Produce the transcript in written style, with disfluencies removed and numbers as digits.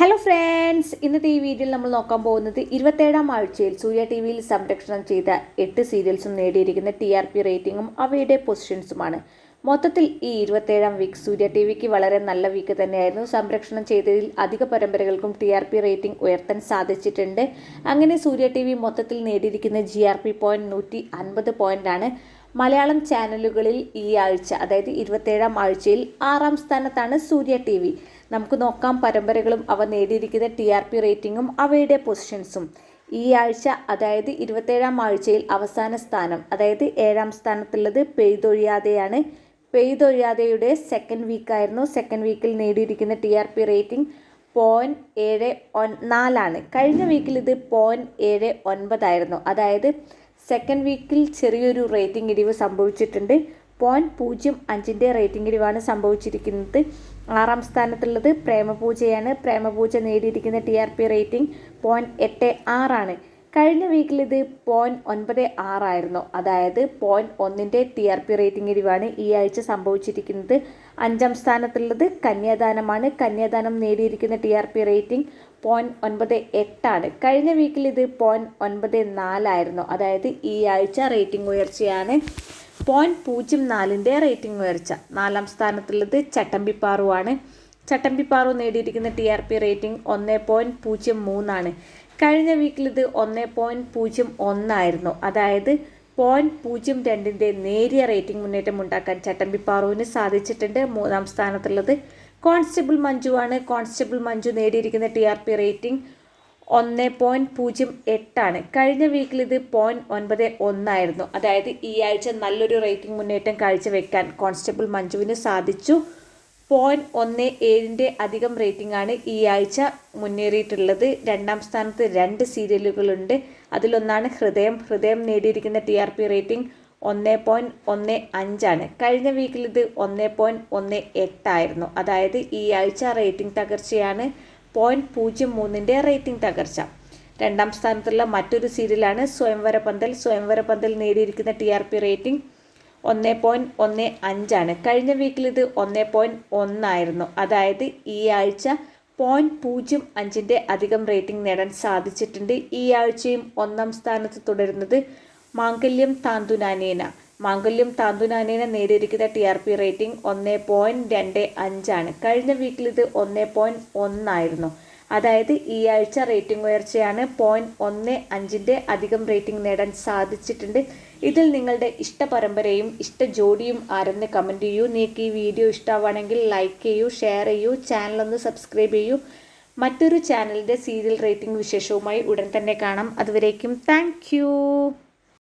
Hello friends, ഇന്നത്തെ ഈ വീഡിയോയിൽ നമ്മൾ നോക്കാൻ പോകുന്നത് 27ാം ആഴ്ചയിൽ സൂര്യ ടി വിയിൽ സംരക്ഷണം ചെയ്ത 8 സീരിയൽസും നേടിയിരിക്കുന്ന TRP റേറ്റിംഗും അവയുടെ പൊസിഷൻസുമാണ്. മൊത്തത്തിൽ ഈ 27ാം വീക്ക് സൂര്യ ടി വിക്ക് വളരെ നല്ല വീക്ക് തന്നെയായിരുന്നു. സംരക്ഷണം ചെയ്തതിൽ അധിക പരമ്പരകൾക്കും TRP റേറ്റിംഗ് ഉയർത്താൻ സാധിച്ചിട്ടുണ്ട്. അങ്ങനെ സൂര്യ ടി വി മൊത്തത്തിൽ നേടിയിരിക്കുന്ന GRP പോയിന്റ് 150 പോയിന്റാണ്. മലയാളം ചാനലുകളിൽ ഈ ആഴ്ച, അതായത് 27ാം ആഴ്ചയിൽ 6ാം സ്ഥാനത്താണ് സൂര്യ ടി വി. നമുക്ക് നോക്കാം പരമ്പരകളും അവ നേടിയിരിക്കുന്ന TRP റേറ്റിംഗും അവയുടെ പൊസിഷൻസും. ഈ ആഴ്ച, അതായത് 27ാം ആഴ്ചയിൽ അവസാന സ്ഥാനം, അതായത് 7ാം സ്ഥാനത്തുള്ളത് പെയ്തൊഴിയാതെയാണ്. പെയ്തൊഴിയാതെയുടെ സെക്കൻഡ് വീക്കായിരുന്നു. സെക്കൻഡ് വീക്കിൽ നേടിയിരിക്കുന്ന TRP റേറ്റിംഗ് 0.74 കഴിഞ്ഞ വീക്കിൽ ഇത് 0.79 അതായത് സെക്കൻഡ് വീക്കിൽ ചെറിയൊരു റേറ്റിംഗ് ഇടിവ് സംഭവിച്ചിട്ടുണ്ട്. 0.05 റേറ്റിംഗ് ഇടിവാണ് സംഭവിച്ചിരിക്കുന്നത്. 6ാം സ്ഥാനത്തുള്ളത് പ്രേമപൂജയാണ്. പ്രേമപൂജ നേടിയിരിക്കുന്ന TRP റേറ്റിംഗ് 0.86 കഴിഞ്ഞ വീക്കിൽ ഇത് 0.96 അതായത് 0.1 TRP റേറ്റിംഗ് ഇടിവാണ് ഈ ആഴ്ച സംഭവിച്ചിരിക്കുന്നത്. 5ാം സ്ഥാനത്തുള്ളത് കന്യാദാനമാണ്. കന്യാദാനം നേടിയിരിക്കുന്ന TRP റേറ്റിംഗ് 0.98 കഴിഞ്ഞ വീക്കിൽ ഇത് 0.94 അതായത് ഈ ആഴ്ച റേറ്റിംഗ് ഉയർച്ചയാണ്. 0.04 റേറ്റിംഗ് ഉയർച്ച. 4ാം സ്ഥാനത്തുള്ളത് ചട്ടമ്പിപ്പാറുവാണ്. ചട്ടമ്പിപ്പാറു നേടിയിരിക്കുന്ന TRP റേറ്റിംഗ് 1.03 കഴിഞ്ഞ വീക്കിൽ ഇത് 1.01 അതായത് 0.02 നേരിയ റേറ്റിംഗ് മുന്നേറ്റം ഉണ്ടാക്കാൻ ചട്ടമ്പിപ്പാറുവിന് സാധിച്ചിട്ടുണ്ട്. 3ാം സ്ഥാനത്തുള്ളത് കോൺസ്റ്റബിൾ മഞ്ജുവാണ്. കോൺസ്റ്റബിൾ മഞ്ജു നേടിയിരിക്കുന്ന TRP റേറ്റിംഗ് 1.08 കഴിഞ്ഞ വീക്കിൽ ഇത് 0.91 അതായത് ഈ ആഴ്ച നല്ലൊരു റേറ്റിംഗ് മുന്നേറ്റം കാഴ്ചവെക്കാൻ കോൺസ്റ്റബിൾ മഞ്ജുവിന് സാധിച്ചു. 0.17 അധികം റേറ്റിംഗ് ആണ് ഈ ആഴ്ച മുന്നേറിയിട്ടുള്ളത്. 2ാം സ്ഥാനത്ത് 2 സീരിയലുകളുണ്ട്. അതിലൊന്നാണ് ഹൃദയം. ഹൃദയം നേടിയിരിക്കുന്ന TRP റേറ്റിംഗ് 1.15 കഴിഞ്ഞ വീക്കിൽ ഇത് 1.18 അതായത് ഈ ആഴ്ച റേറ്റിംഗ് തകർച്ചയാണ്. 0.03 റേറ്റിംഗ് തകർച്ച. 2ാം സ്ഥാനത്തുള്ള മറ്റൊരു സീരിയലാണ് സ്വയംവര പന്തൽ. സ്വയംവര പന്തൽ നേടിയിരിക്കുന്ന TRP റേറ്റിംഗ് 1.15 കഴിഞ്ഞ വീക്കിൽ ഇത് 1.1 അതായത് ഈ ആഴ്ച 0.05 അധികം റേറ്റിംഗ് നേടാൻ സാധിച്ചിട്ടുണ്ട്. ഈ ആഴ്ചയും 1ാം സ്ഥാനത്ത് തുടരുന്നത് മാംഗല്യം താന്തുനാനേന. മാംഗല്യം താന്തുനാനേന നേടിയിരിക്കുന്ന TRP റേറ്റിംഗ് 1.25 കഴിഞ്ഞ വീക്കിൽ ഇത് 1.1 അതായത് ഈ ആഴ്ച റേറ്റിംഗ് ഉയർച്ചയാണ്. 0.15 അധികം റേറ്റിംഗ് നേടാൻ സാധിച്ചിട്ടുണ്ട്. ഇതിൽ നിങ്ങളുടെ ഇഷ്ട പരമ്പരയും ഇഷ്ട ജോഡിയും ആരെന്ന് കമൻറ്റ് ചെയ്യൂ. നിങ്ങൾക്ക് ഈ വീഡിയോ ഇഷ്ടമാണെങ്കിൽ ലൈക്ക് ചെയ്യൂ, ഷെയർ ചെയ്യൂ, ചാനലൊന്ന് സബ്സ്ക്രൈബ് ചെയ്യൂ. മറ്റൊരു ചാനലിൻ്റെ സീരിയൽ റേറ്റിംഗ് വിശേഷവുമായി ഉടൻ തന്നെ കാണാം. അതുവരേക്കും താങ്ക് യു.